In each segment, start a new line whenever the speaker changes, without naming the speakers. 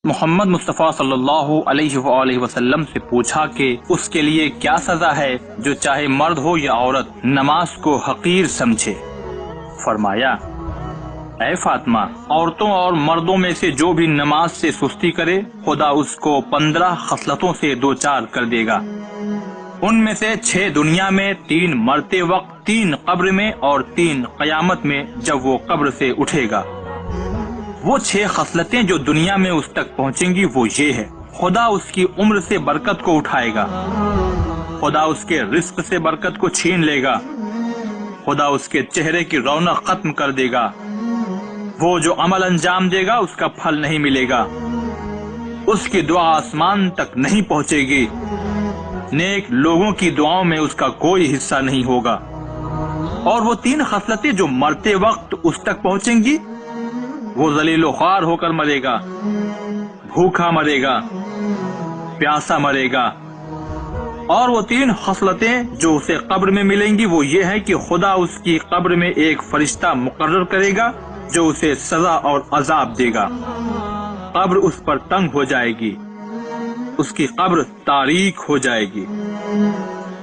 محمد مصطفیٰ صلی اللہ علیہ وآلہ وسلم سے پوچھا کہ اس کے لیے کیا سزا ہے جو چاہے مرد ہو یا عورت نماز کو حقیر سمجھے؟ فرمایا، اے فاطمہ، عورتوں اور مردوں میں سے جو بھی نماز سے سستی کرے خدا اس کو 15 خصلتوں سے دوچار کر دے گا۔ ان میں سے 6 دنیا میں، 3 مرتے وقت، 3 قبر میں اور 3 قیامت میں جب وہ قبر سے اٹھے گا۔ وہ 6 خصلتیں جو دنیا میں اس تک پہنچیں گی وہ یہ ہے: خدا اس کی عمر سے برکت کو اٹھائے گا، خدا اس کے رزق سے برکت کو چھین لے گا، خدا اس کے چہرے کی رونق ختم کر دے گا، وہ جو عمل انجام دے گا اس کا پھل نہیں ملے گا، اس کی دعا آسمان تک نہیں پہنچے گی، نیک لوگوں کی دعاؤں میں اس کا کوئی حصہ نہیں ہوگا۔ اور وہ 3 خصلتیں جو مرتے وقت اس تک پہنچیں گی، وہ ذلیل و خوار ہو کر مرے گا، بھوکا مرے گا، پیاسا مرے گا۔ اور وہ 3 خصلتیں جو اسے قبر میں ملیں گی وہ یہ ہے کہ خدا اس کی قبر میں ایک فرشتہ مقرر کرے گا جو اسے سزا اور عذاب دے گا۔ قبر اس پر تنگ ہو جائے گی، اس کی قبر تاریک ہو جائے گی۔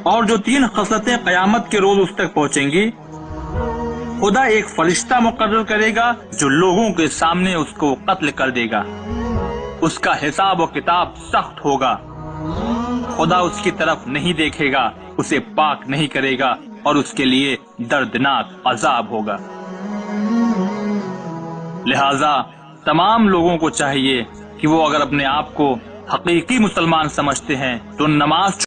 اور جو 3 خصلتیں قیامت کے روز اس تک پہنچیں گی، خدا ایک فرشتہ مقرر کرے گا جو لوگوں کے سامنے اس کو قتل کر دے گا۔ اس کا حساب و کتاب سخت ہوگا، خدا اس کی طرف نہیں دیکھے گا، اسے پاک نہیں کرے گا اور اس کے لیے دردناک عذاب ہوگا۔ لہذا تمام لوگوں کو چاہیے کہ وہ اگر اپنے آپ کو حقیقی مسلمان سمجھتے ہیں تو نماز